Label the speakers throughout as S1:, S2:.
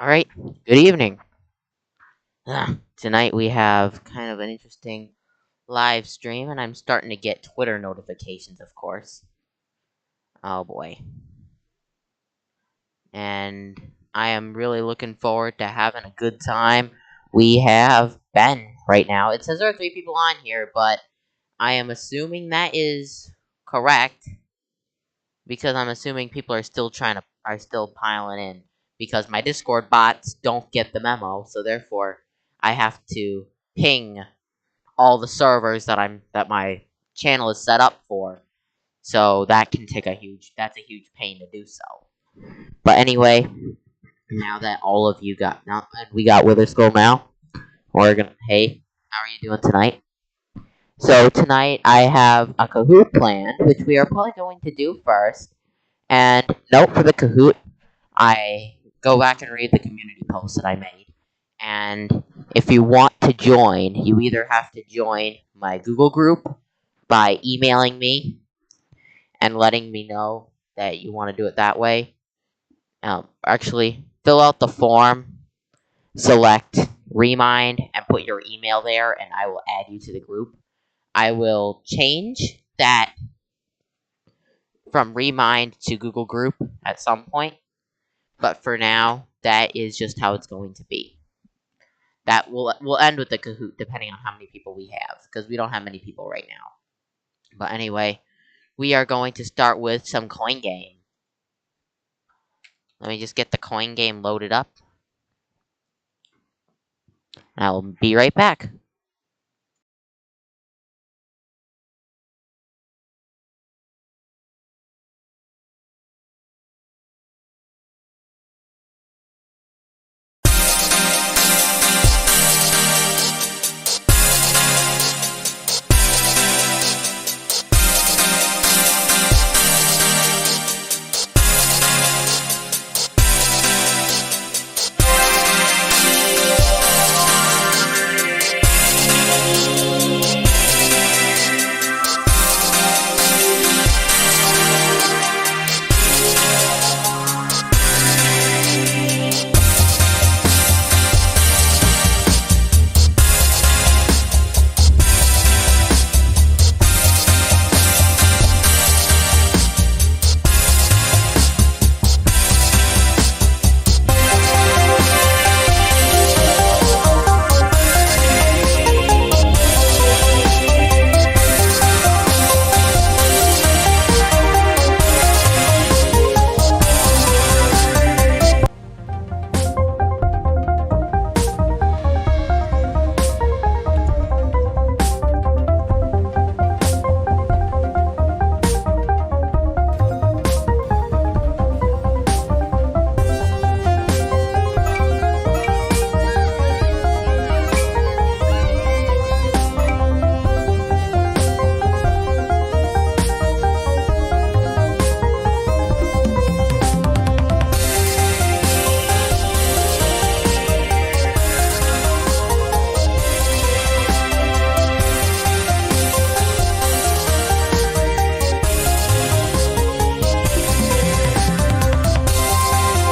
S1: Alright, good evening. Tonight we have kind of an interesting live stream, and I'm starting to get Twitter notifications, of course. Oh boy. And I am really looking forward to having a good time. We have Ben right now. It says there are 3 people on here, but I am assuming that is correct because I'm assuming people are still piling in because my Discord bots don't get the memo, so therefore I have to ping all the servers that my channel is set up for. So that's a huge pain to do so. But anyway, now that all of you we got Wither Skull now, hey, how are you doing tonight? So tonight I have a Kahoot planned, which we are probably going to do first. And note for the Kahoot, I go back and read the community post that I made. And if you want to join, you either have to join my Google group by emailing me and letting me know that you want to do it that way. Actually, fill out the form, select Remind, and put your email there, and I will add you to the group. I will change that from Remind to Google Group at some point, but for now, that is just how it's going to be. That will end with the Kahoot, depending on how many people we have, because we don't have many people right now. But anyway, we are going to start with some coin game. Let me just get the coin game loaded up. And I will be right back.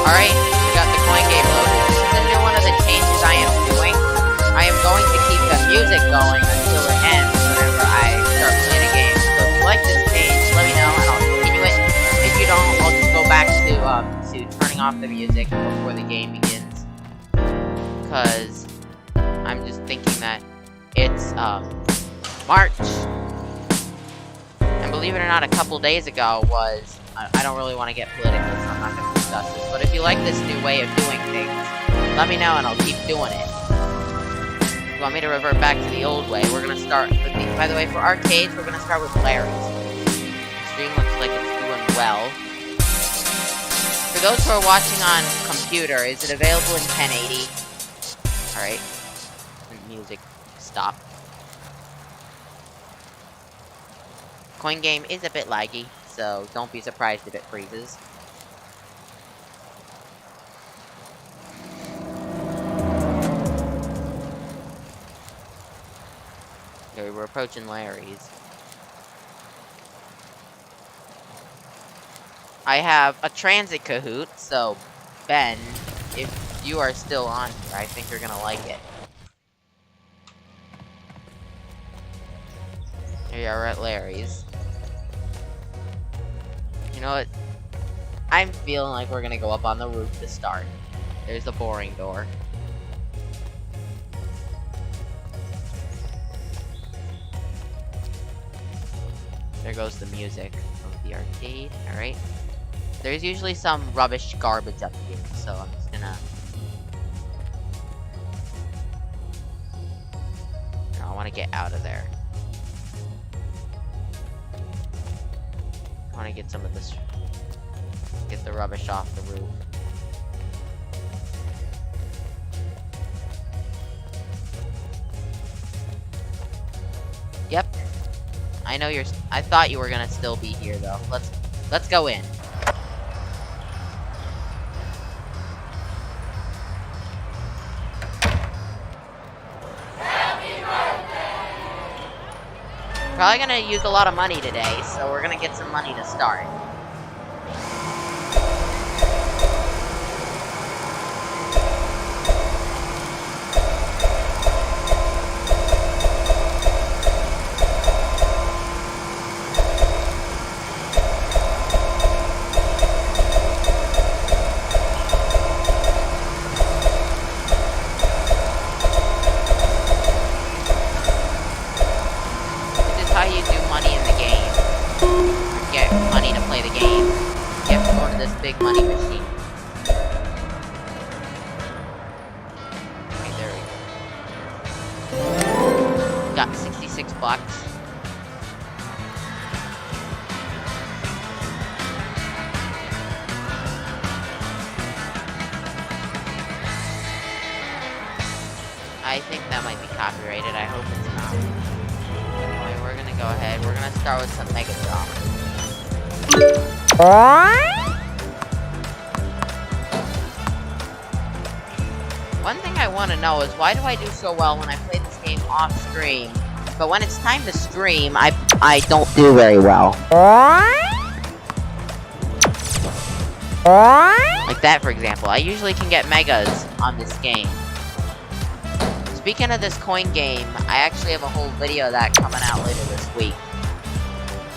S1: Alright, we got the coin game loaded. This is a new one of the changes I am doing. I am going to keep the music going until it ends whenever I start playing a game. So if you like this change, let me know and I'll continue it. If you don't, I'll just go back to turning off the music before the game begins. Because I'm just thinking that it's March. And believe it or not, a couple days ago was... I don't really want to get political, so I'm not going to discuss this. But if you like this new way of doing things, let me know and I'll keep doing it. If you want me to revert back to the old way, we're going to start with the... By the way, for arcades, we're going to start with Larry's. The stream looks like it's doing well. For those who are watching on computer, is it available in 1080? Alright. Music stop. Coin game is a bit laggy, so don't be surprised if it freezes. Okay, we're approaching Larry's. I have a transit Kahoot, so Ben, if you are still on here, I think you're gonna like it. Here you are at Larry's. You know what? I'm feeling like we're gonna go up on the roof to start. There's the boring door. There goes the music of the arcade. Alright. There's usually some rubbish garbage at the game, so I'm just gonna... No, I want to get out of there. I want to get some of this... Get the rubbish off the roof. Yep. I know you're... I thought you were gonna still be here, though. Let's go in. Probably gonna use a lot of money today, so we're gonna get some money to start. How you do money in the game. Get money to play the game. Get more to this big money machine. Okay, there we go. Got 66 bucks. I think that might be copyrighted. I hope it's not. We're gonna go ahead. We're gonna start with some Mega Drop. One thing I want to know is why do I do so well when I play this game off stream, but when it's time to stream, I don't do very well. Like that, for example. I usually can get megas on this game. Speaking of this coin game, I actually have a whole video of that coming out later this week.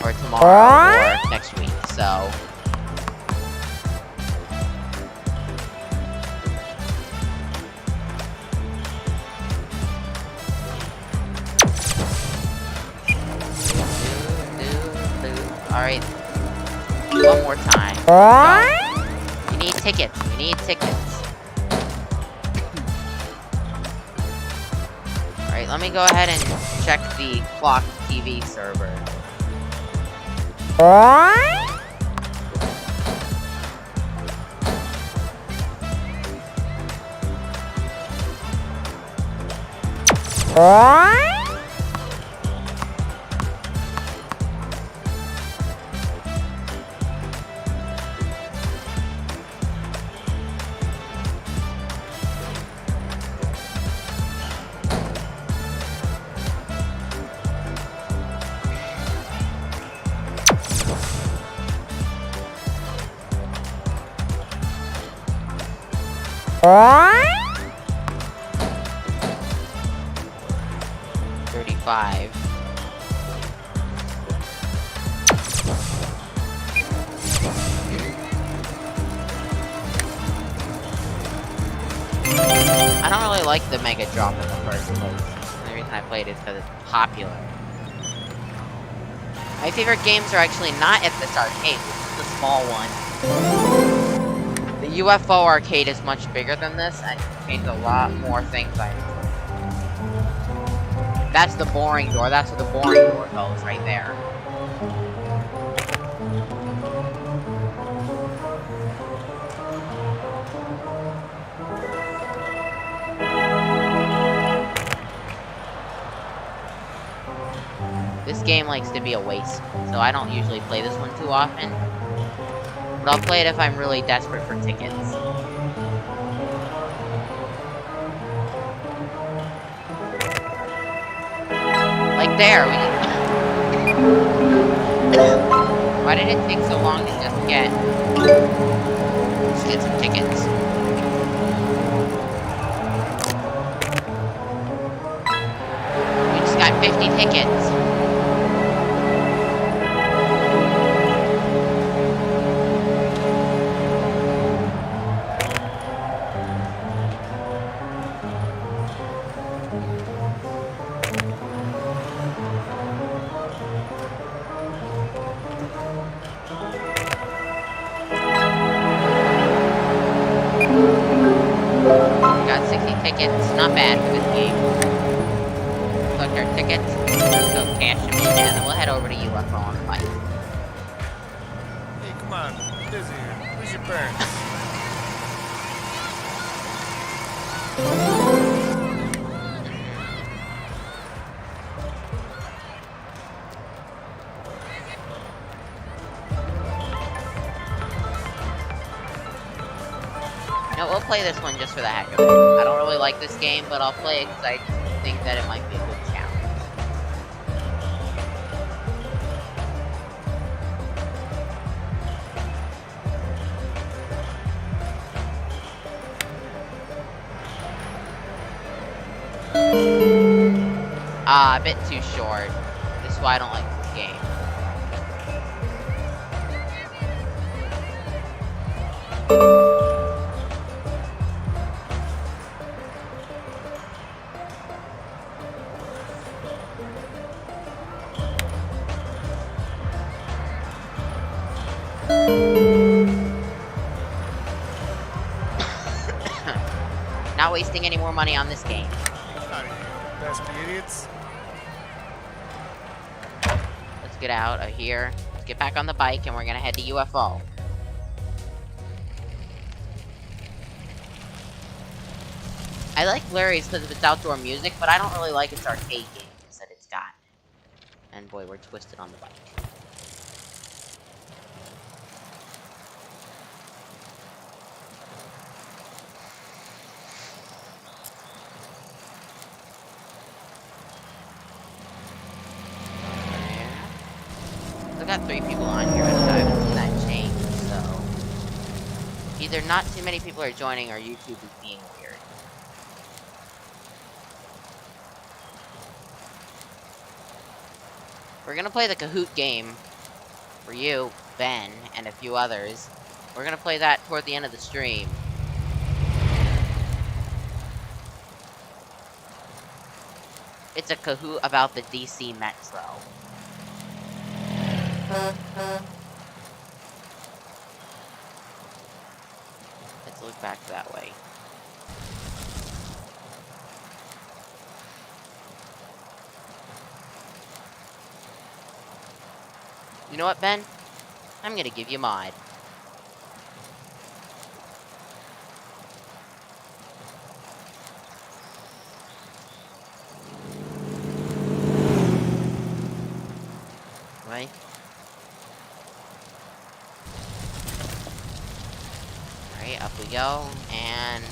S1: Or tomorrow, or next week, so... Alright. One more time. Go. We need tickets. We need tickets. Alright, let me go ahead and check the Clock TV server. $35. I don't really like the Mega Drop in the first place. The only reason I played it is because it's popular. My favorite games are actually not at this arcade, this is the small one. The UFO arcade is much bigger than this and contains a lot more things I enjoy. That's the boring door. That's where the boring door goes, right there. This game likes to be a waste, so I don't usually play this one too often. But I'll play it if I'm really desperate for tickets. Like there, we can... Why did it take so long to just get some tickets? 50 tickets. Got 60 tickets. Not bad for this game. Collect our tickets. Let's go cash them in, and then we'll head over to UFO on the bike.
S2: Hey, come on. I'm busy here. Where's your parents?
S1: No, we'll play this one just for the heck of it. I don't really like this game, but I'll play it because I think that it might be a good challenge. A bit too short. This is why I don't like this game. Not wasting any more money on this game.
S2: Out of here. Guys be idiots.
S1: Let's get out of here. Let's get back on the bike and we're gonna head to UFO. I like Larry's because of its outdoor music, but I don't really like its arcade games that it's got. And boy, we're twisted on the bike. I've got 3 people on here, and I haven't seen that change, so... Either not too many people are joining, or YouTube is being weird. We're gonna play the Kahoot game for you, Ben, and a few others. We're gonna play that toward the end of the stream. It's a Kahoot about the DC Metro. Let's look back that way. You know what, Ben? I'm gonna give you mod. Right? Alright, up we go, and...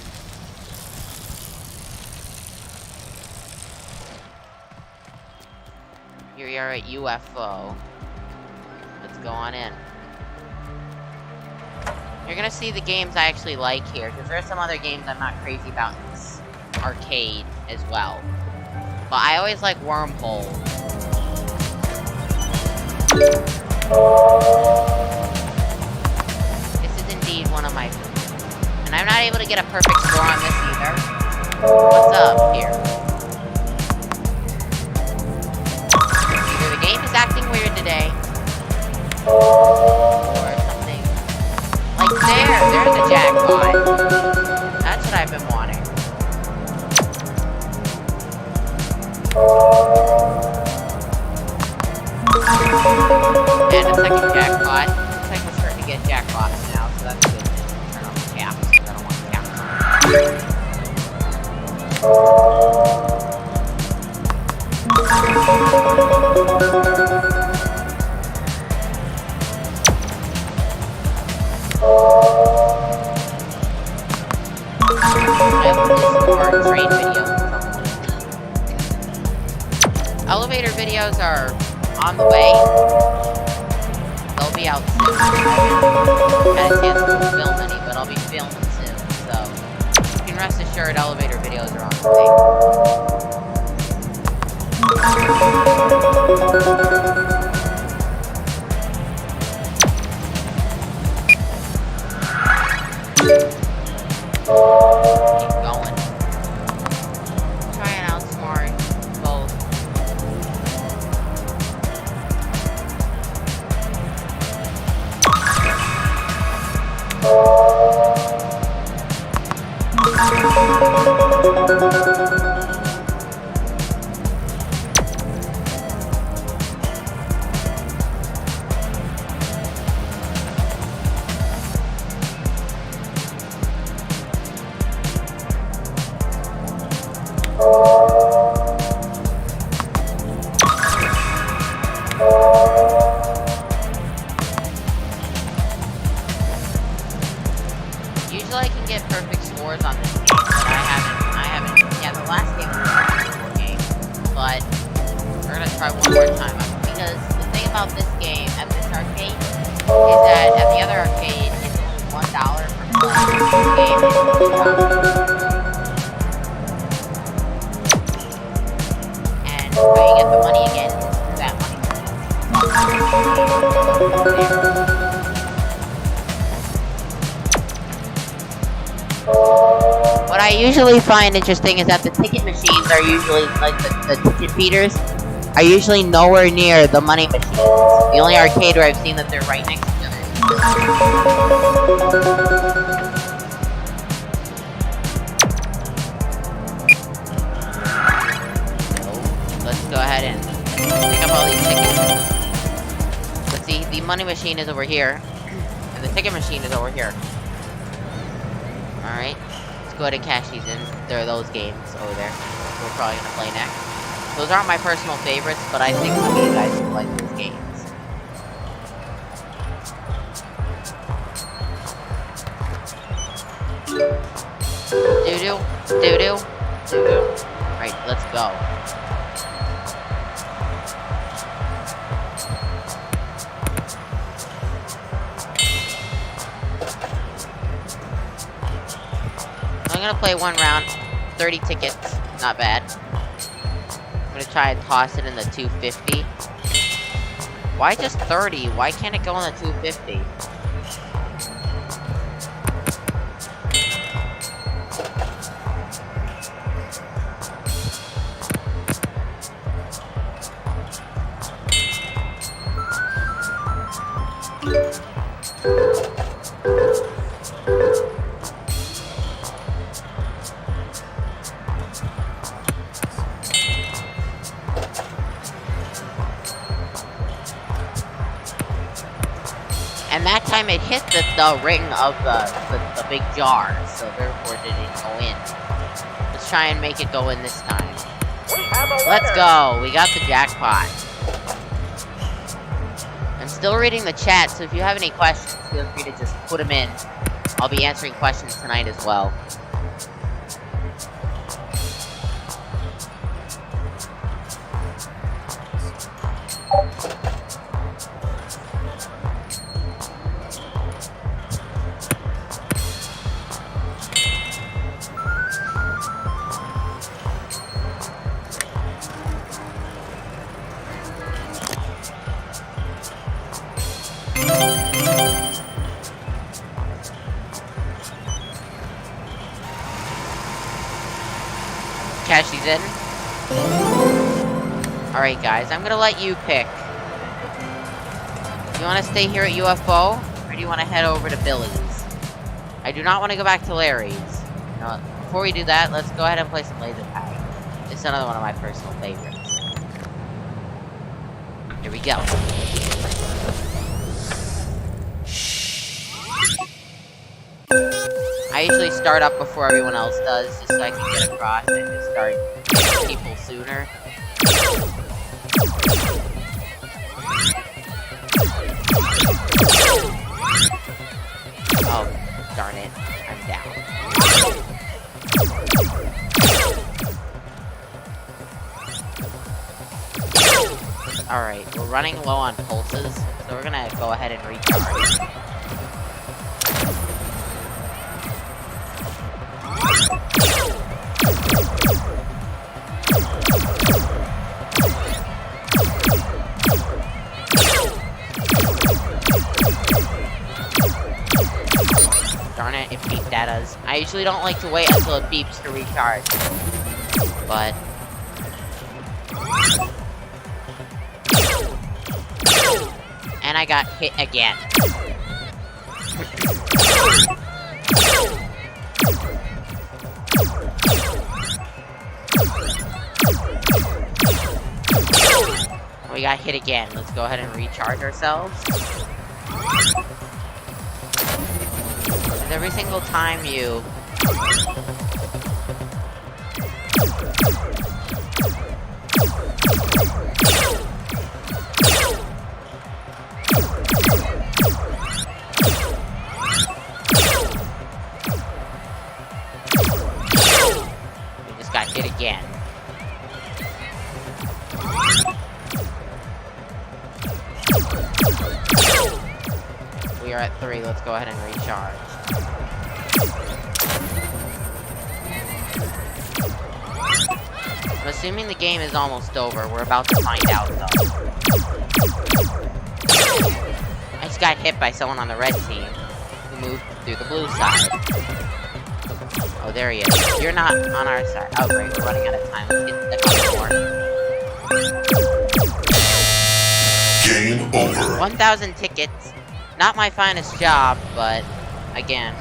S1: here we are at UFO. Let's go on in. You're gonna see the games I actually like here, because there are some other games I'm not crazy about in this arcade as well. But I always like Wormhole. This is indeed one of my favorites. And I'm not able to get a perfect score on this either. What's up here? Either the game is acting weird today, or something. Like there's a jackpot. That's what I've been wanting. And a second jackpot. Looks like we're starting to get jackpots now, so that's a good thing. Turn off the caps, because I don't want the caps on. I have this more train videos. Elevator videos are on the way. They'll be out soon. I haven't had a chance to film any, but I'll be filming soon. So you can rest assured elevator videos are on the way. What I usually find interesting is that the ticket machines are usually, like, the ticket feeders are usually nowhere near the money machines. The only arcade where I've seen that they're right next to each other. Let's go ahead and pick up all these tickets. Let's see, the money machine is over here, and the ticket machine is over here. Alright, let's go ahead and cash these in. There are those games over there we're probably gonna play next. Those aren't my personal favorites, but I think some of you guys will like those games. Doo-doo, doo-doo, doo-doo. Right, let's go. I'm gonna play one round, 30 tickets, not bad. I'm gonna try and toss it in the 250. Why just 30? Why can't it go in the 250? And that time it hit the ring of the big jar, so therefore it didn't go in. Let's try and make it go in this time. Let's go! We got the jackpot. I'm still reading the chat, so if you have any questions, feel free to just put them in. I'll be answering questions tonight as well. Cash these in. Alright guys, I'm gonna let you pick. Do you want to stay here at UFO, or do you want to head over to Billy's? I do not want to go back to Larry's. No, before we do that, let's go ahead and play some laser tag. It's another one of my personal favorites. Here we go. I usually start up before everyone else does, just so I can get across and just start getting people sooner. Oh, darn it. I'm down. Alright, we're running low on pulses, so we're gonna go ahead and recharge. Darn it, it beeped at us. I usually don't like to wait until it beeps to recharge. But... and I got hit again. We got hit again. Let's go ahead and recharge ourselves. Every single time you... we just got hit again. We are at 3, let's go ahead and recharge. I'm assuming the game is almost over. We're about to find out, though. got hit by someone on the red team who moved through the blue side. Oh, there he is. You're not on our side. Oh, great. We're running out of time. Let's get a couple more.
S3: Game over.
S1: 1,000 tickets. Not my finest job, but again,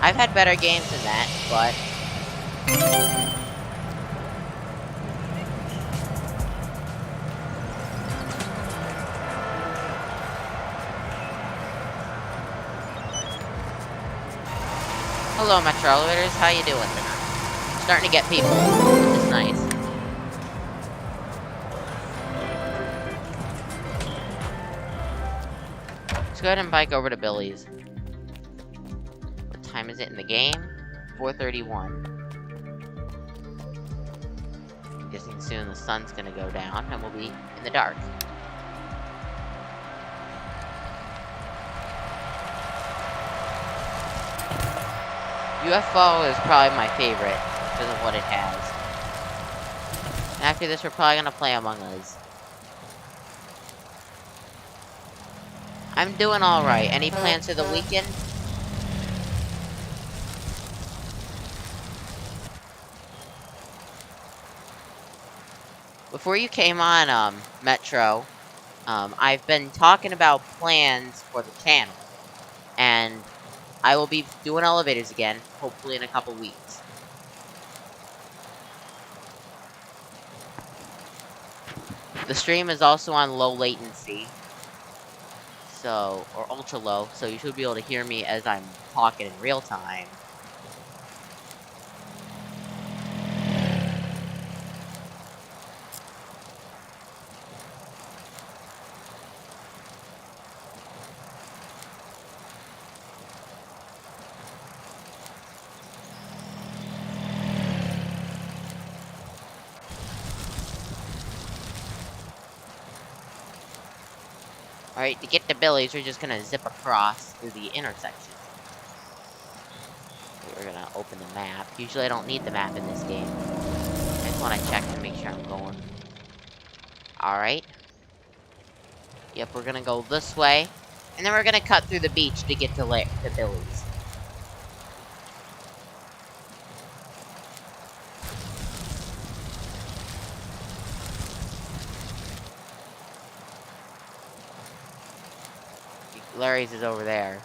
S1: I've had better games than that, but hello, Metro Elevators. How you doing tonight? Starting to get people, which is nice. Let's go ahead and bike over to Billy's. What time is it in the game? 4:31. Guessing soon the sun's gonna go down and we'll be in the dark. UFO is probably my favorite because of what it has. After this, we're probably gonna play Among Us. I'm doing alright. Any plans for the weekend? Before you came on, Metro, I've been talking about plans for the channel. And I will be doing elevators again, hopefully in a couple weeks. The stream is also on low latency. So, or ultra low, so you should be able to hear me as I'm talking in real time. Alright, to get to Billy's, we're just gonna zip across through the intersection. We're gonna open the map. Usually I don't need the map in this game. I just wanna check to make sure I'm going. Alright. Yep, we're gonna go this way. And then we're gonna cut through the beach to get to Billy's. Larry's is over there.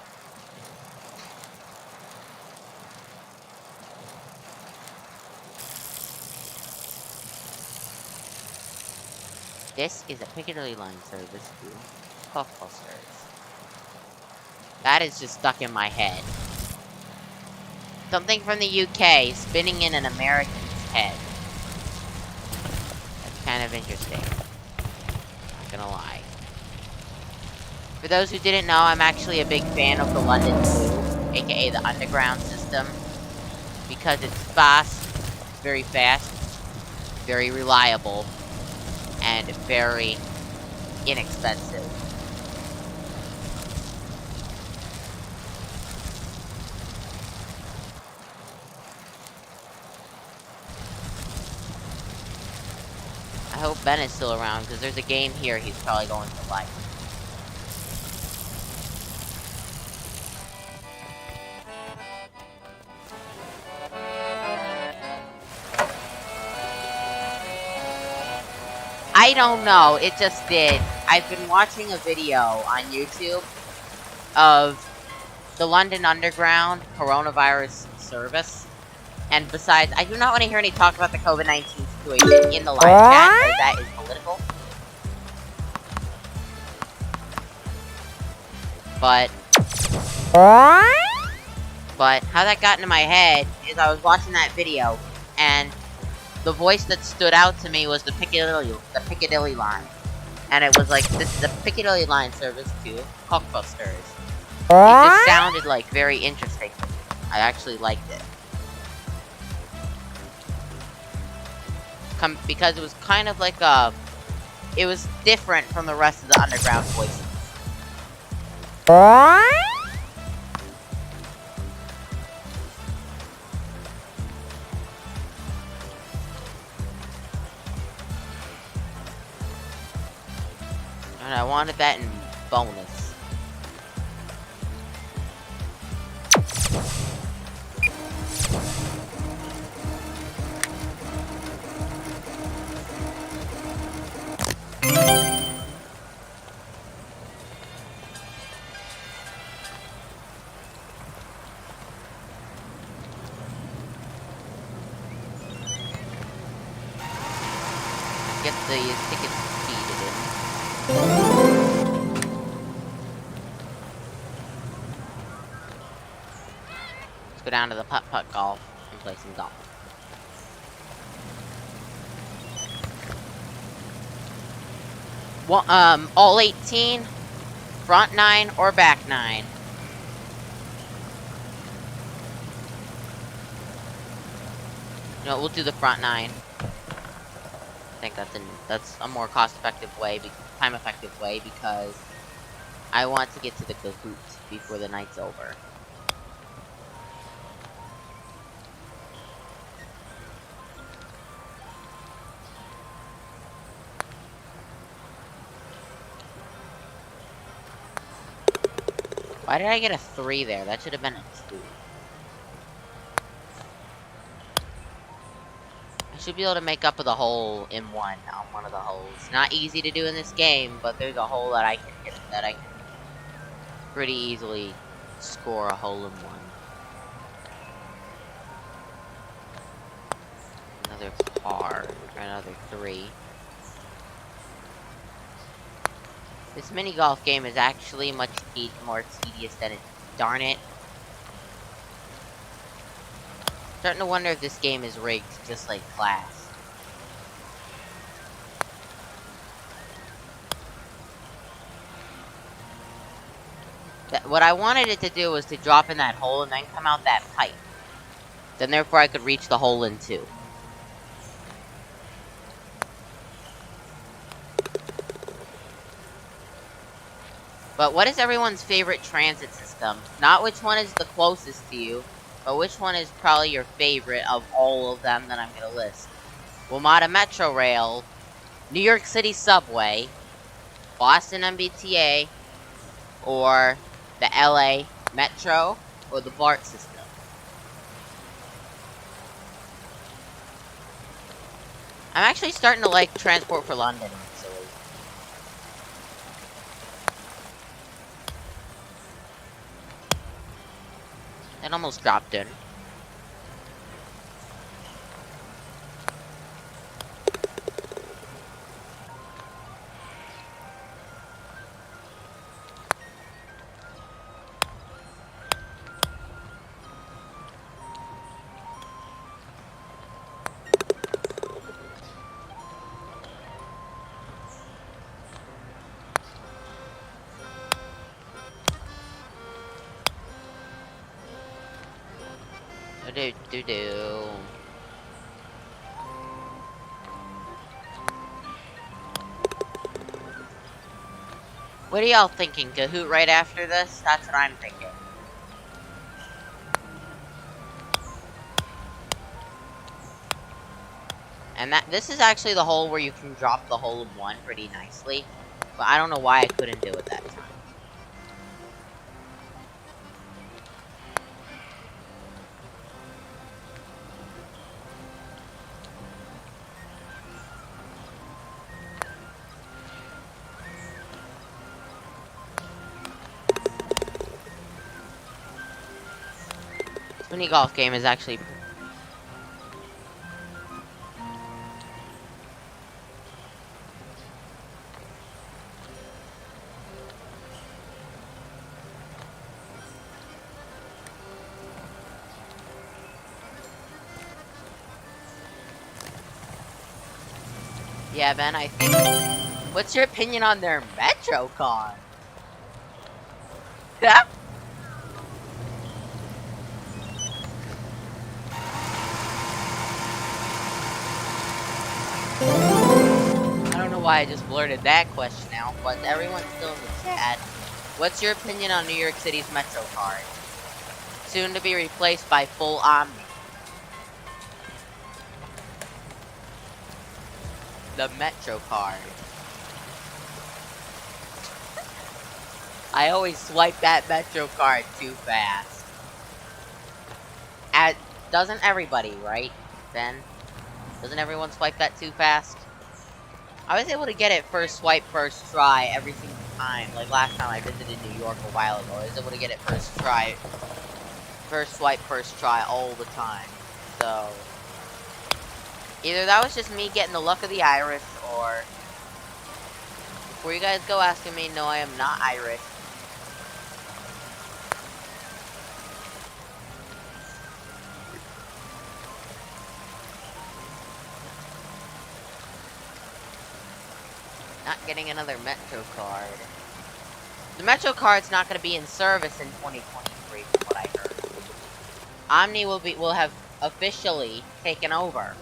S1: This is a Piccadilly line service to Cockbusters. That is just stuck in my head. Something from the UK spinning in an American's head. That's kind of interesting. Not gonna lie. For those who didn't know, I'm actually a big fan of the London Blue, aka the Underground system, because it's fast, very fast, very reliable, and very inexpensive. I hope Ben is still around, because there's a game here he's probably going to like. I don't know, it just did. I've been watching a video on YouTube of the London Underground coronavirus service. And besides, I do not want to hear any talk about the COVID-19 situation in the live chat, because that is political. But how that got into my head is I was watching that video, and the voice that stood out to me was the Piccadilly line. And it was like, this is a Piccadilly line service to Cockbusters. It just sounded like very interesting. I actually liked it. Because it was kind of like it was different from the rest of the underground voices. And I wanted that in bonus. get the tickets speeded in. Let's go down to the putt-putt golf and play some golf. Well, all 18, front 9 or back 9. No, we'll do the front 9. I think that's a more cost-effective way, time-effective way, because I want to get to the Kahoot before the night's over. Why did I get a 3 there? That should have been a 2. I should be able to make up with a hole in one on one of the holes. Not easy to do in this game, but there's a hole that I can hit, that I can pretty easily score a hole in one. Another par, or another 3. This mini golf game is actually much more tedious than it. Darn it. Starting to wonder if this game is rigged, just like Class. What I wanted it to do was to drop in that hole and then come out that pipe. Then therefore I could reach the hole in 2. But what is everyone's favorite transit system? Not which one is the closest to you, but which one is probably your favorite of all of them that I'm going to list. WMATA Metro Rail, New York City Subway, Boston MBTA, or the LA Metro, or the BART system. I'm actually starting to like Transport for London, actually. It almost dropped in. Do. What are y'all thinking? Kahoot right after this? That's what I'm thinking. And this is actually the hole where you can drop the hole in 1 pretty nicely. But I don't know why I couldn't do it that time. Mini golf game is actually yeah, Ben, I think. What's your opinion on their Metro card? Yeah. I don't know why I just blurted that question out, but everyone's still in the chat. What's your opinion on New York City's Metro card? Soon to be replaced by full Omni. The Metro card. I always swipe that Metro card too fast. Doesn't everybody, right, Ben? Doesn't everyone swipe that too fast? I was able to get it first swipe, first try every single time. Like last time I visited New York a while ago, I was able to get it first try. First swipe, first try all the time. So either that was just me getting the luck of the Irish, before you guys go asking me, no, I am not Irish. Not getting another Metro card. The Metro card's not going to be in service in 2023, from what I heard. Omni will have officially taken over.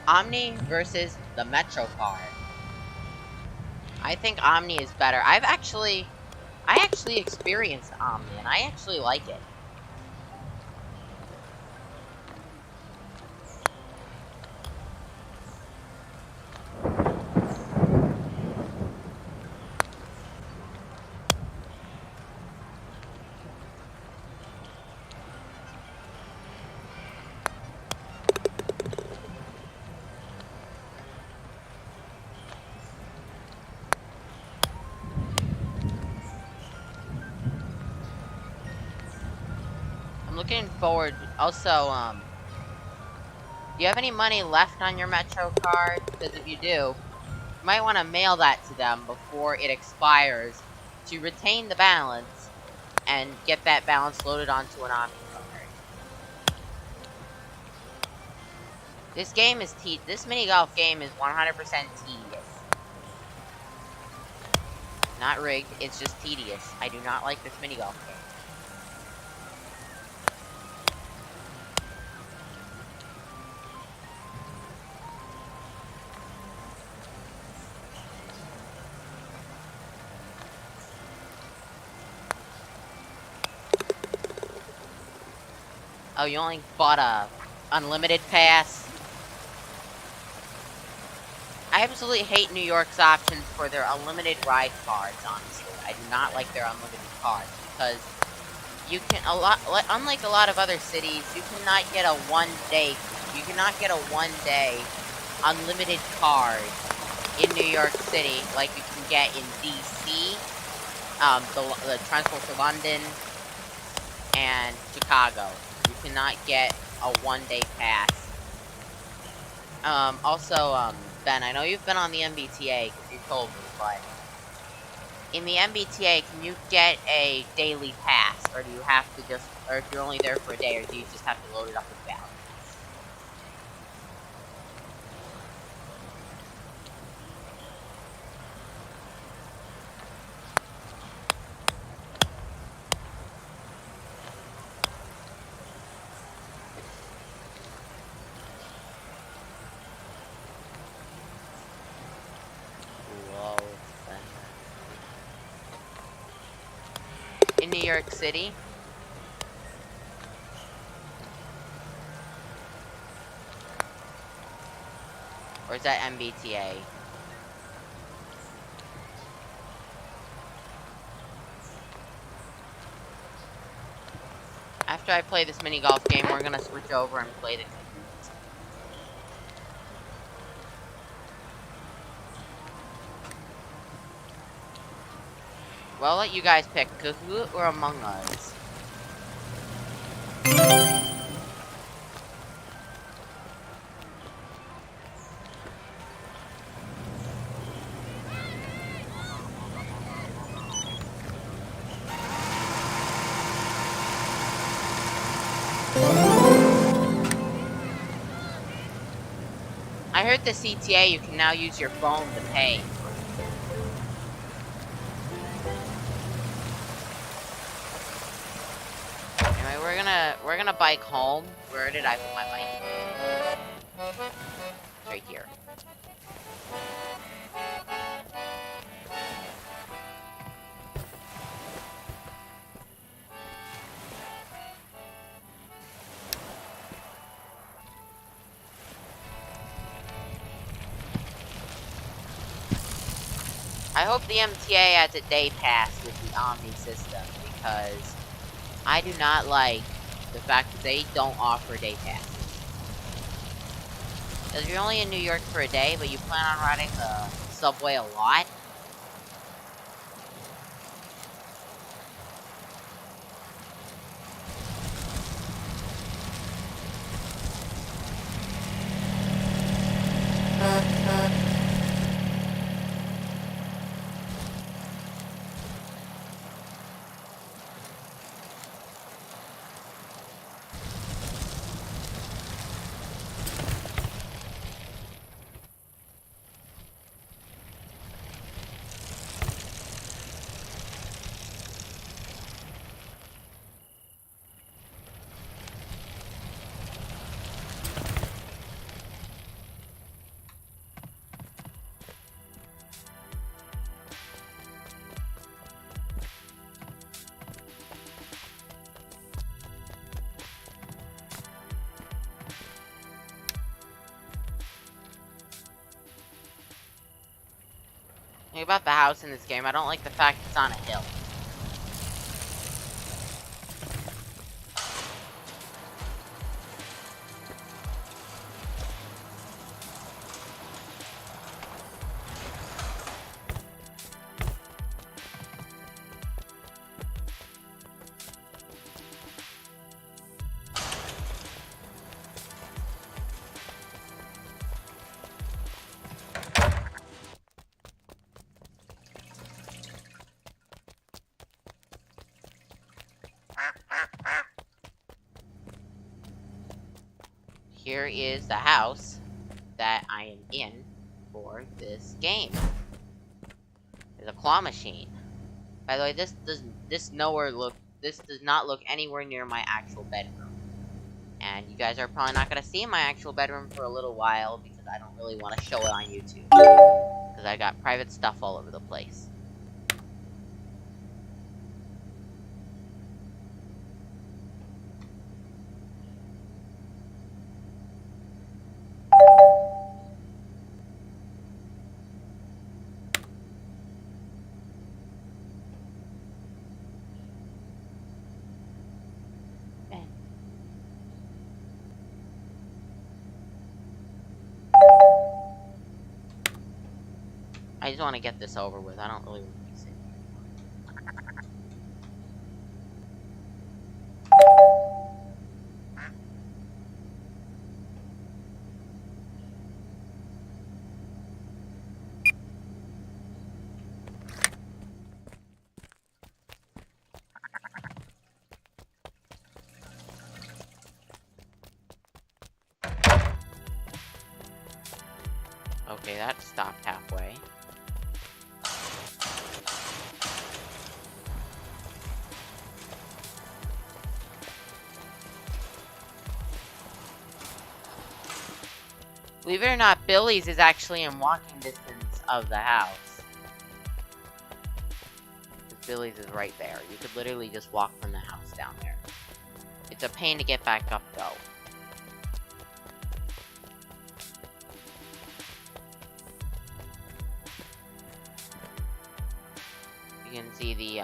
S1: Omni versus the Metro card. I think Omni is better. I actually experienced Omni, and I actually like it. I'm looking forward. Also, do you have any money left on your Metro card? Because if you do, you might want to mail that to them before it expires to retain the balance and get that balance loaded onto an Omni card. This game is this mini golf game is 100% tedious. Not rigged, it's just tedious. I do not like this mini golf game. Oh, you only bought a unlimited pass? I absolutely hate New York's options for their unlimited ride cards, honestly. I do not like their unlimited cards, because you can, unlike a lot of other cities, you cannot get a one-day unlimited card in New York City like you can get in DC, the Transport to London, and Chicago. You cannot get a one-day pass. Also, Ben, I know you've been on the MBTA, because you told me, but in the MBTA, can you get a daily pass, or do you have to just, or if you're only there for a day, or do you just have to load it up with balance? In New York City. Or is that MBTA? After I play this mini golf game, we're gonna switch over and play the Kahoot. Well, I'll let you guys pick Kahoot or Among Us. I heard the CTA, you can now use your phone to pay. Anyway, we're gonna bike home. Where did I put my bike? Right here. I hope the MTA has a day pass with the Omni system, because I do not like the fact that they don't offer day passes. Because you're only in New York for a day, but you plan on riding the subway a lot? The thing about the house in this game, I don't like the fact it's on a hill. Here is the house that I am in for this game. There's a claw machine. By the way, this does not look anywhere near my actual bedroom. And you guys are probably not gonna see my actual bedroom for a little while because I don't really want to show it on YouTube. Because I got private stuff all over the place. I just want to get this over with. I don't really want to be sitting here. Okay, that stopped halfway. Believe it or not, Billy's is actually in walking distance of the house. Billy's is right there. You could literally just walk from the house down there. It's a pain to get back up, though. You can see the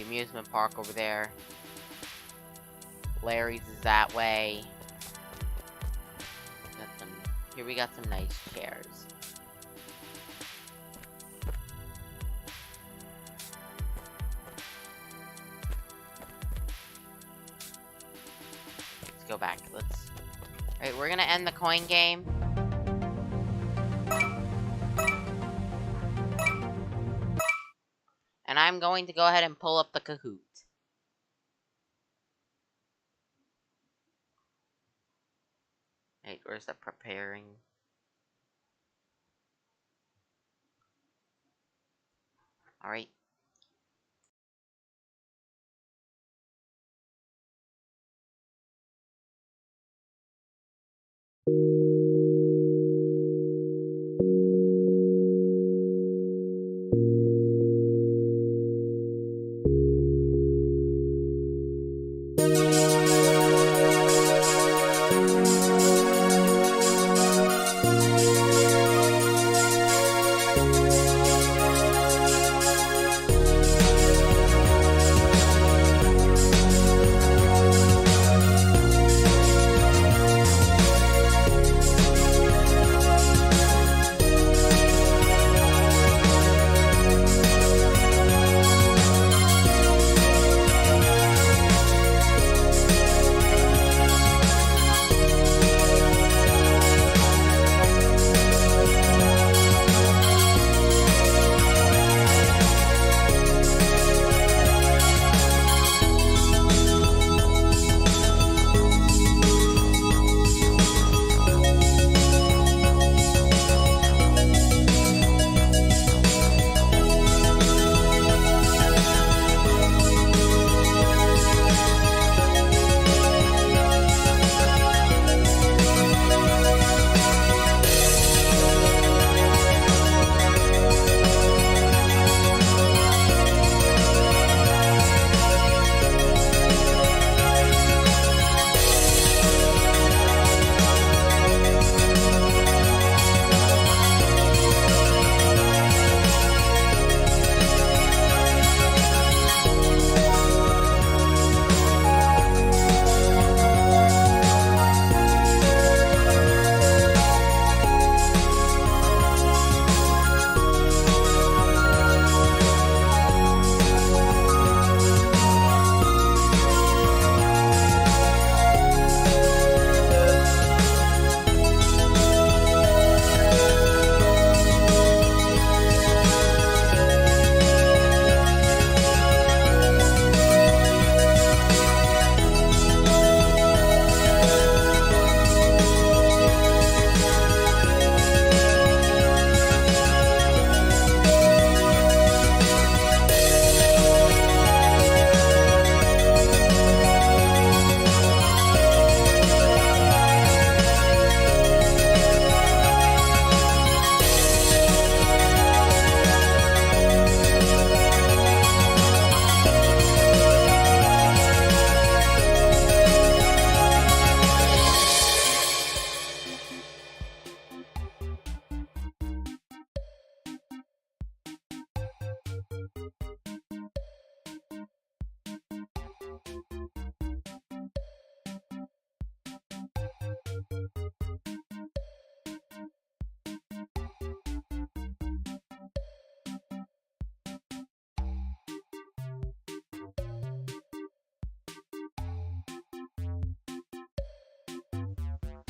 S1: amusement park over there. Larry's is that way. Here we got some nice chairs. Let's go back. Alright, we're gonna end the coin game. And I'm going to go ahead and pull up the Kahoot. Wait, where's the preparing? Alright.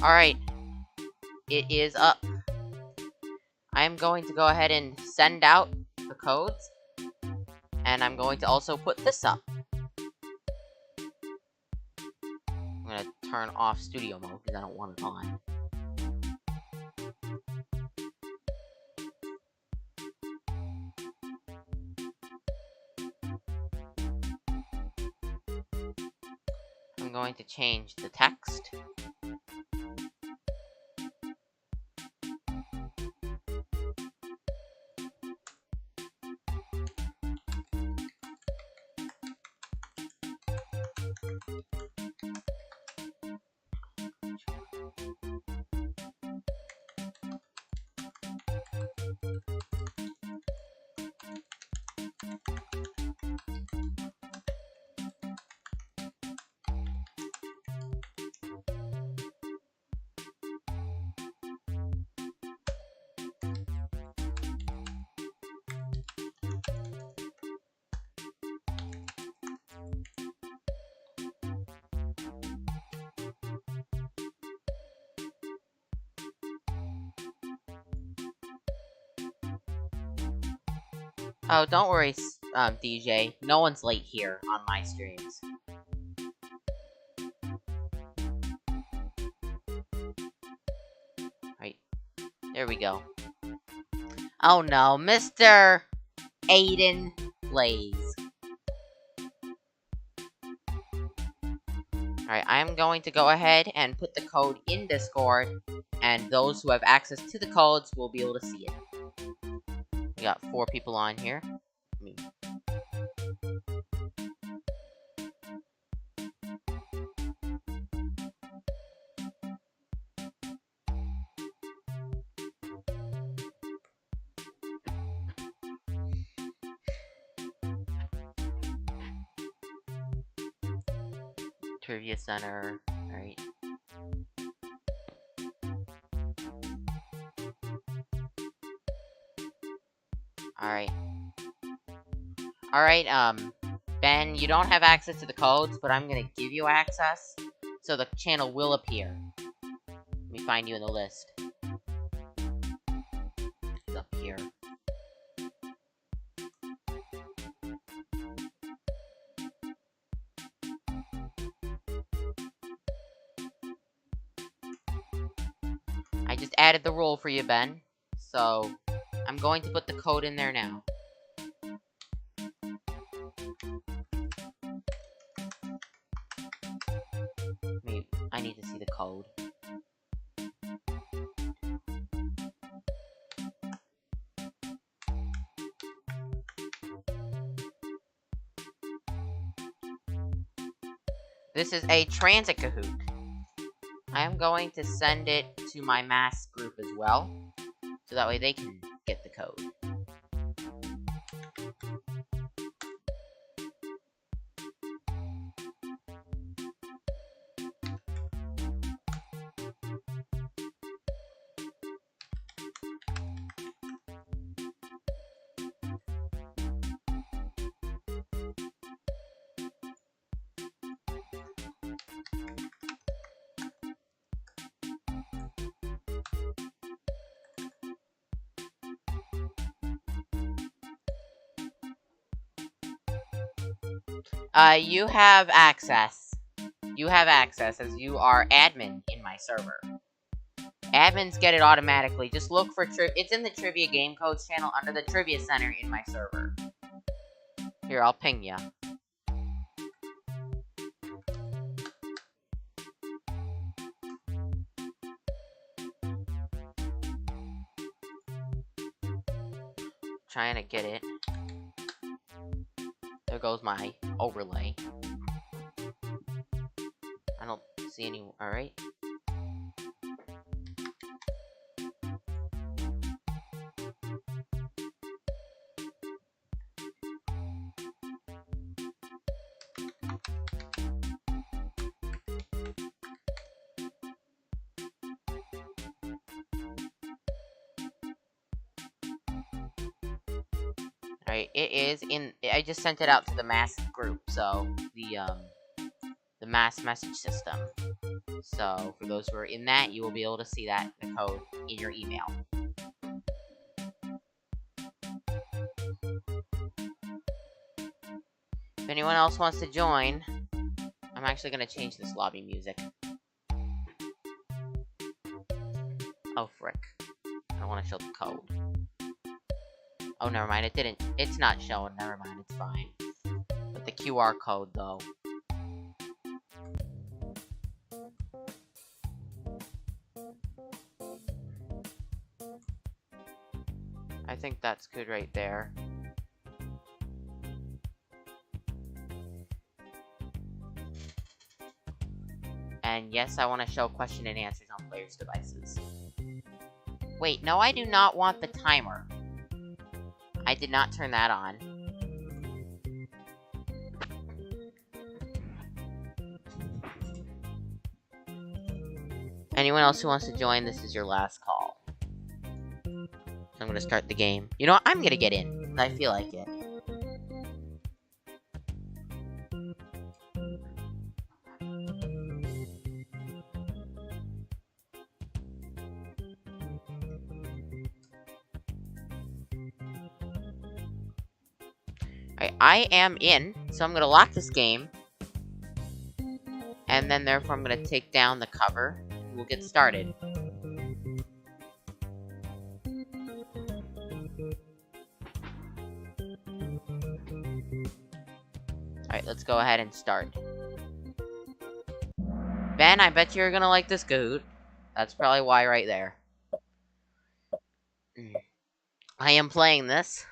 S1: Alright. It is up. I'm going to go ahead and send out the codes. And I'm going to also put this up. I'm going to turn off studio mode because I don't want it on. I'm going to change the text. Oh, don't worry, DJ. No one's late here on my streams. Right. There we go. Oh no, Mr. Aiden Blaze. Alright, I'm going to go ahead and put the code in Discord, and those who have access to the codes will be able to see it. We got 4 people on here. Trivia Center, alright. Alright. Alright, Ben, you don't have access to the codes, but I'm gonna give you access, so the channel will appear. Let me find you in the list. It's up here. I just added the rule for you, Ben, so I'm going to put the code in there now. I need to see the code. This is a Transit Kahoot. I am going to send it to my mass group as well, so that way they can get the code. You have access. You have access as you are admin in my server. Admins get it automatically. Just look for it's in the Trivia Game Codes channel under the Trivia Center in my server. Here, I'll ping ya. Trying to get it. There goes my overlay. I don't see any. Alright. Alright, it is in. I just sent it out to the mass group, so the mass message system. So, for those who are in that, you will be able to see that, the code, in your email. If anyone else wants to join, I'm actually going to change this lobby music. Oh, frick. I don't want to show the code. Oh, never mind, it didn't. It's not showing, never mind, it's fine. But the QR code, though. I think that's good right there. And yes, I want to show question and answers on players' devices. Wait, no, I do not want the timer. I did not turn that on. Anyone else who wants to join, this is your last call. So I'm gonna start the game. You know what? I'm gonna get in. I feel like it. Alright, I am in, so I'm gonna lock this game. And then therefore I'm gonna take down the cover. We'll get started. Alright, let's go ahead and start. Ben, I bet you're gonna like this Kahoot. That's probably why right there. I am playing this.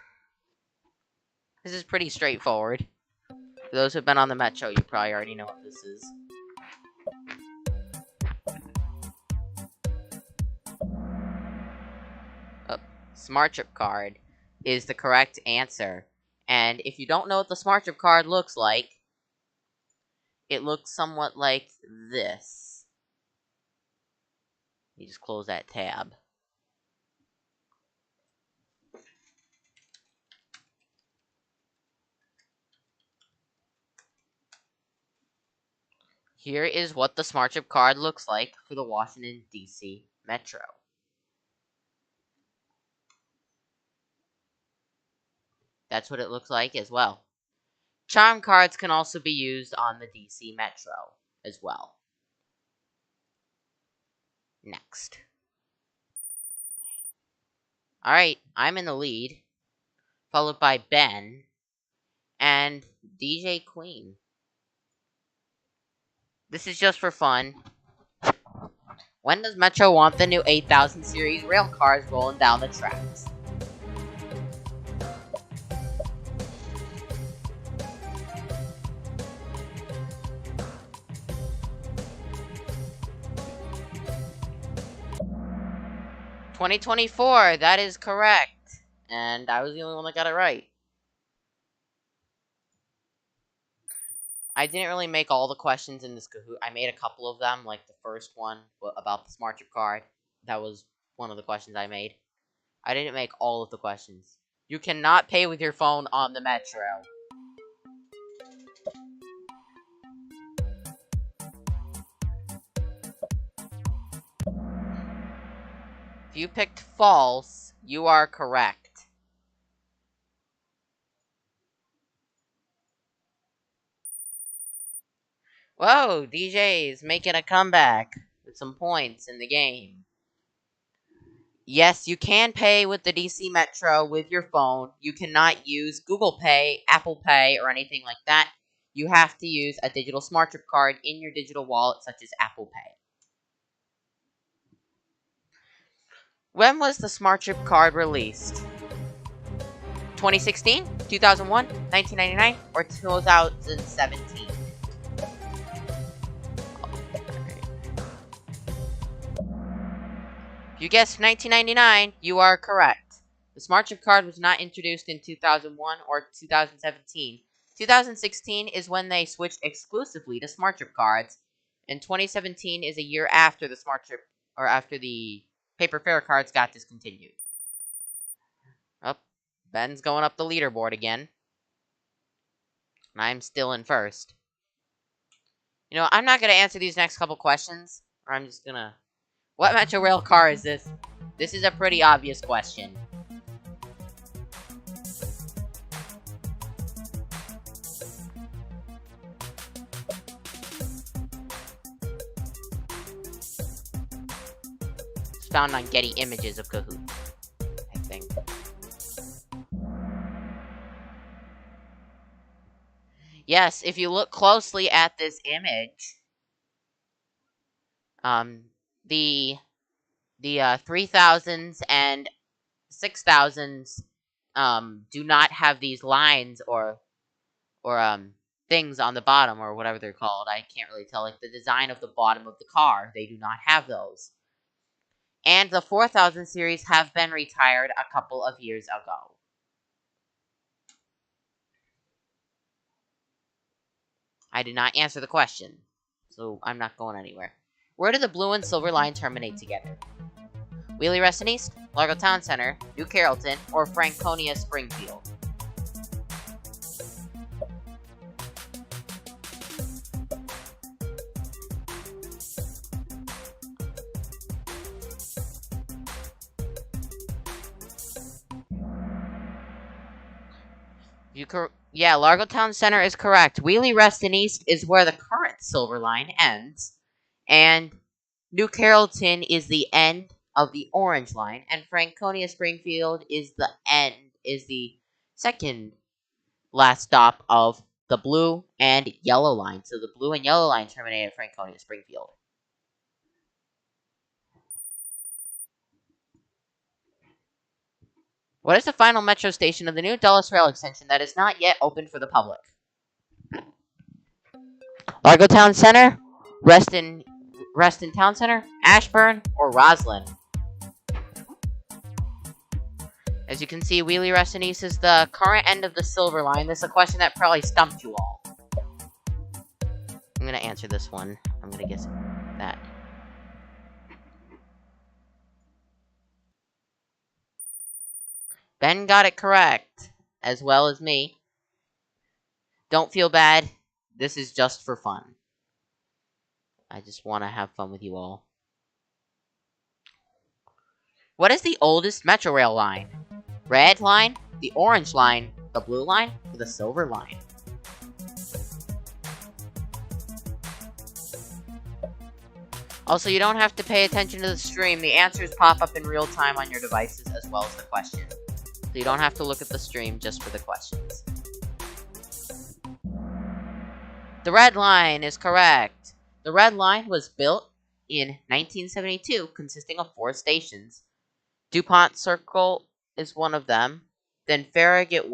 S1: This is pretty straightforward. For those who've been on the Metro, you probably already know what this is. Smart Trip card is the correct answer. And if you don't know what the Smart Trip card looks like, it looks somewhat like this. You just close that tab. Here is what the Smart Trip card looks like for the Washington, D.C. Metro. That's what it looks like as well. Charm cards can also be used on the DC Metro as well. Next. Alright, I'm in the lead, followed by Ben and DJ Queen. This is just for fun. When does Metro want the new 8000 series rail cars rolling down the tracks? $2024, that is correct. And I was the only one that got it right. I didn't really make all the questions in this Kahoot. I made a couple of them, like the first one about the Smart Trip card. That was one of the questions I made. I didn't make all of the questions. You cannot pay with your phone on the Metro. If you picked false, you are correct. Whoa, DJ's making a comeback with some points in the game. Yes, you can pay with the DC Metro with your phone. You cannot use Google Pay, Apple Pay, or anything like that. You have to use a digital Smart Trip card in your digital wallet, such as Apple Pay. When was the Smart Trip card released? 2016, 2001, 1999, or 2017? If you guessed 1999, you are correct. The Smart Trip card was not introduced in 2001 or 2017. 2016 is when they switched exclusively to Smart Trip cards, and 2017 is a year after the Smart Trip, or after the paper fare cards got discontinued. Oh, Ben's going up the leaderboard again. And I'm still in first. You know, I'm not going to answer these next couple questions. Or I'm just gonna... What Metro Rail car is this? This is a pretty obvious question. It's found on Getty Images of Kahoot, I think. Yes, if you look closely at this image, the 3000s and 6000s do not have these lines or things on the bottom or whatever they're called. I can't really tell. Like the design of the bottom of the car, they do not have those. And the 4000 series have been retired a couple of years ago. I did not answer the question, so I'm not going anywhere. Where do the blue and silver line terminate together? Wheelie Reston East, Largo Town Center, New Carrollton, or Franconia Springfield? Yeah, Largo Town Center is correct. Wheelie Reston East is where the current silver line ends, and New Carrollton is the end of the orange line, and Franconia Springfield is the second last stop of the blue and yellow line. So the blue and yellow line terminate at Franconia Springfield. What is the final metro station of the new Dulles Rail extension that is not yet open for the public? Largo Town Center, Reston Town Center, Ashburn, or Roslyn? As you can see, Wheelie Reston East is the current end of the silver line. This is a question that probably stumped you all. I'm gonna answer this one. I'm gonna guess that. Ben got it correct, as well as me. Don't feel bad. This is just for fun. I just want to have fun with you all. What is the oldest Metro Rail line? Red line, the orange line, the blue line, or the silver line? Also, you don't have to pay attention to the stream. The answers pop up in real time on your devices as well as the question. So you don't have to look at the stream just for the questions. The red line is correct. The red line was built in 1972, consisting of 4 stations. DuPont Circle is one of them. Then Farragut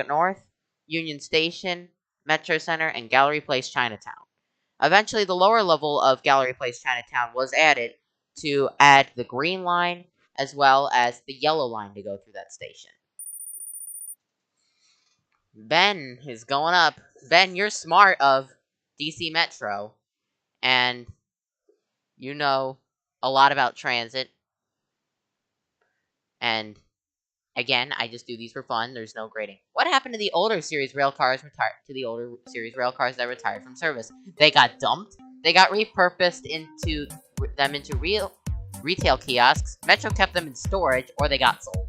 S1: North, Union Station, Metro Center, and Gallery Place Chinatown. Eventually, the lower level of Gallery Place Chinatown was added to add the green line as well as the yellow line to go through that station. Ben is going up. Ben, you're smart of DC Metro, and you know a lot about transit. And again, I just do these for fun. There's no grading. What happened to the older series rail cars that retired from service? They got dumped. They got repurposed into retail kiosks. Metro kept them in storage, or they got sold.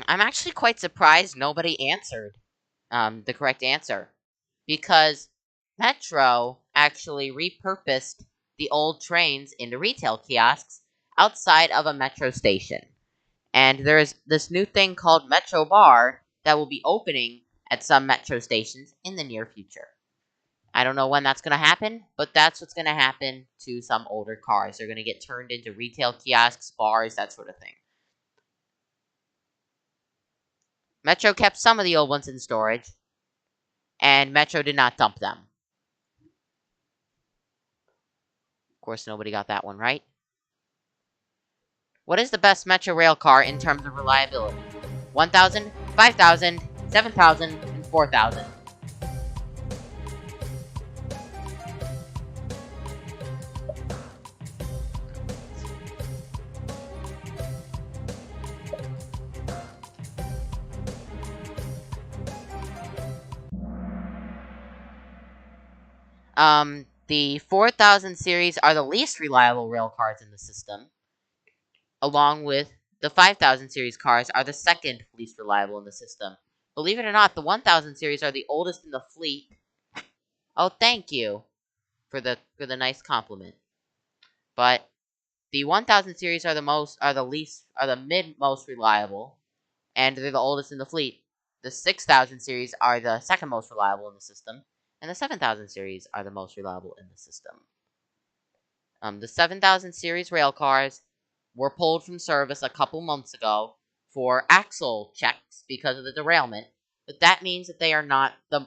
S1: I'm actually quite surprised nobody answered the correct answer, because Metro actually repurposed the old trains into retail kiosks outside of a Metro station. And there is this new thing called Metro Bar that will be opening at some Metro stations in the near future. I don't know when that's going to happen, but that's what's going to happen to some older cars. They're going to get turned into retail kiosks, bars, that sort of thing. Metro kept some of the old ones in storage, and Metro did not dump them. Of course, nobody got that one right. What is the best Metro rail car in terms of reliability? 1,000, 5,000, 7,000, and 4,000. The 4000 series are the least reliable rail cars in the system, along with the 5000 series cars are the second least reliable in the system. Believe it or not, the 1000 series are the oldest in the fleet. Oh, thank you for the nice compliment. But the 1000 series are the mid most reliable, and they're the oldest in the fleet. The 6000 series are the second most reliable in the system, and the 7000 series are the most reliable in the system. The 7000 series rail cars were pulled from service a couple months ago for axle checks because of the derailment, but that means that they are not the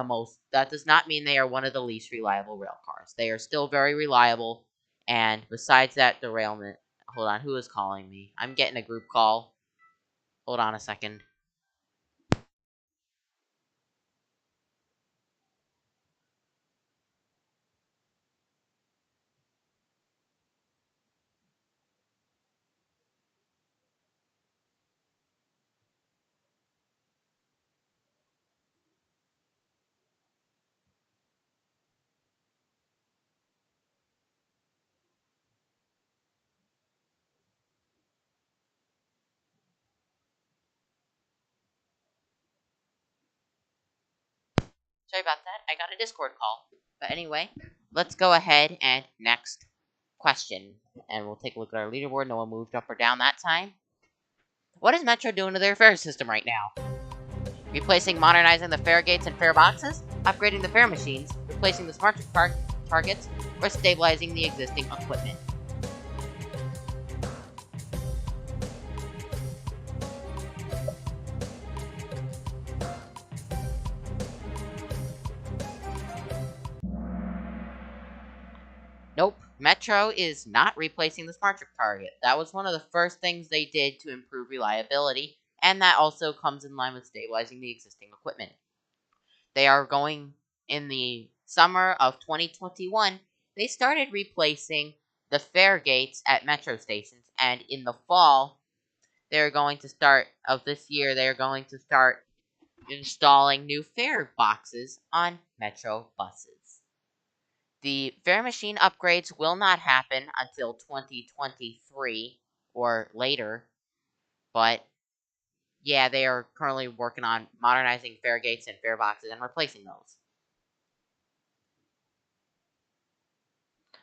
S1: most. That does not mean they are one of the least reliable rail cars. They are still very reliable, and besides that derailment, hold on, who is calling me? I'm getting a group call. Hold on a second. Sorry about that. I got a Discord call. But anyway, let's go ahead and next question. And we'll take a look at our leaderboard. No one moved up or down that time. What is Metro doing to their fare system right now? Replacing, modernizing the fare gates and fare boxes? Upgrading the fare machines? Replacing the smart targets? Or stabilizing the existing equipment? Nope. Metro is not replacing the smart trip target. That was one of the first things they did to improve reliability, and that also comes in line with stabilizing the existing equipment. They are going in the summer of 2021, they started replacing the fare gates at metro stations, and in the fall, they're going to start of this year, they're going to start installing new fare boxes on metro buses. The fare machine upgrades will not happen until 2023 or later, but yeah, they are currently working on modernizing fare gates and fare boxes and replacing those.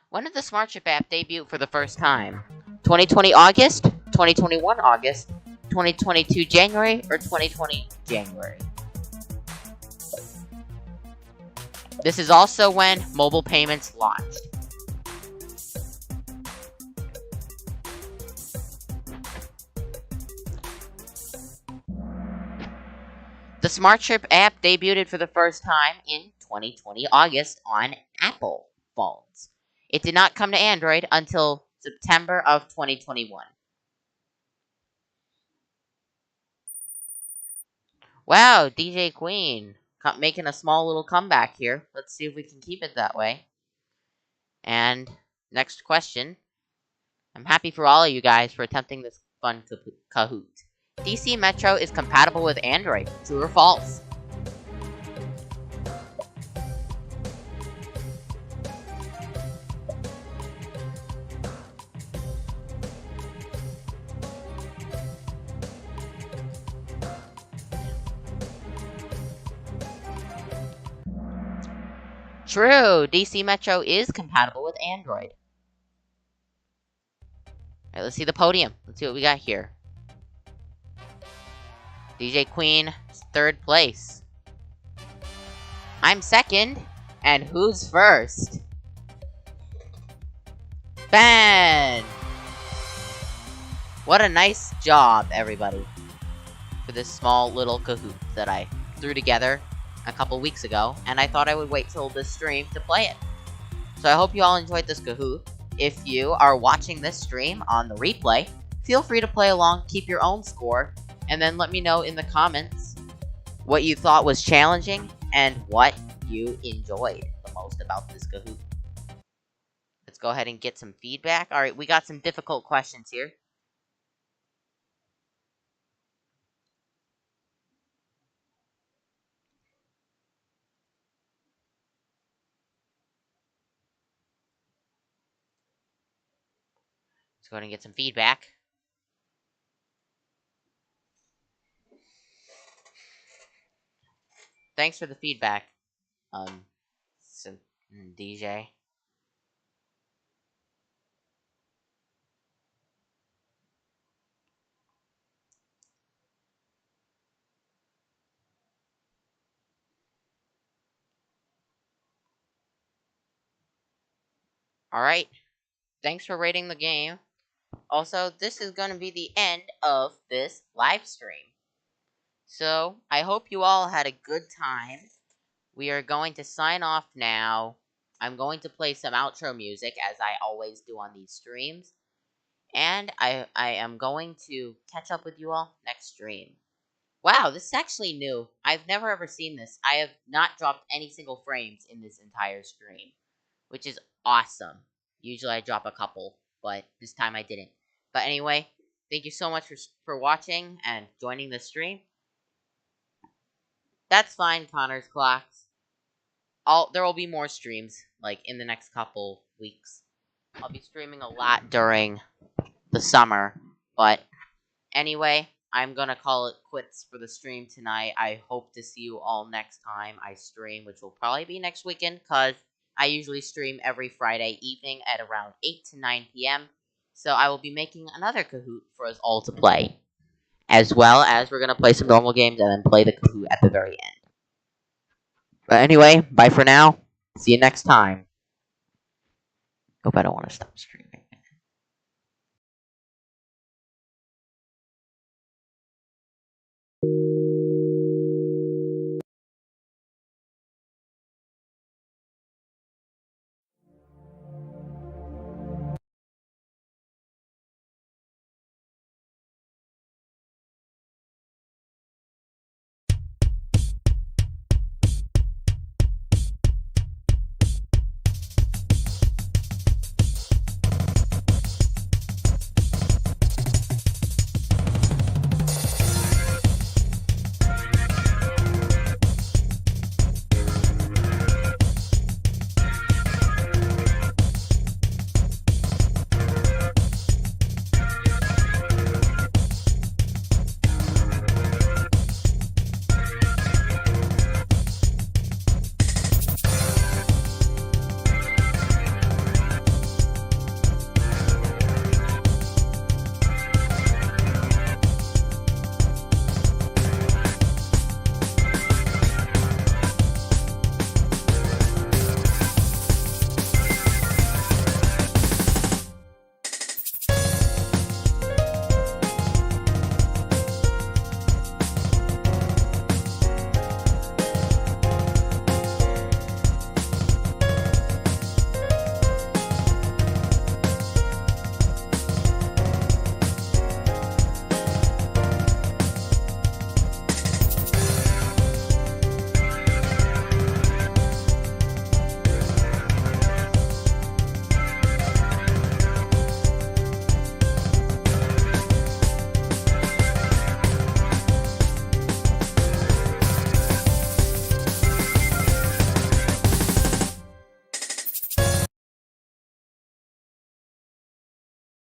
S1: When did the SmartShip app debut for the first time? 2020 August, 2021 August, 2022 January, or 2020 January? This is also when mobile payments launched. The SmartShip app debuted for the first time in 2020 August on Apple phones. It did not come to Android until September of 2021. Wow, DJ Queen making a small little comeback here. Let's see if we can keep it that way. And next question. I'm happy for all of you guys for attempting this fun Kahoot. DC Metro is compatible with Android. True or false? True, DC Metro is compatible with Android. Alright, let's see the podium. Let's see what we got here. DJ Queen, third place. I'm second, and who's first? Ben! What a nice job, everybody, for this small little Kahoot that I threw together a couple weeks ago, and I thought I would wait till this stream to play it. So I hope you all enjoyed this Kahoot. If you are watching this stream on the replay, feel free to play along, keep your own score, and then let me know in the comments what you thought was challenging and what you enjoyed the most about this Kahoot. Let's go ahead and get some feedback. Alright, we got some difficult questions here. Let's go ahead and get some feedback. Thanks for the feedback, DJ. Alright, thanks for rating the game. Also, this is going to be the end of this live stream. So, I hope you all had a good time. We are going to sign off now. I'm going to play some outro music, as I always do on these streams. And I am going to catch up with you all next stream. Wow, this is actually new. I've never ever seen this. I have not dropped any single frames in this entire stream, which is awesome. Usually I drop a couple, but this time I didn't. But anyway, thank you so much for watching and joining the stream. That's fine, Connor's Clocks. There will be more streams, like, in the next couple weeks. I'll be streaming a lot during the summer, but anyway, I'm gonna call it quits for the stream tonight. I hope to see you all next time I stream, which will probably be next weekend, because I usually stream every Friday evening at around 8 to 9 p.m., so I will be making another Kahoot for us all to play, as well as we're gonna play some normal games and then play the Kahoot at the very end. But anyway, bye for now. See you next time. Hope I don't want to stop streaming.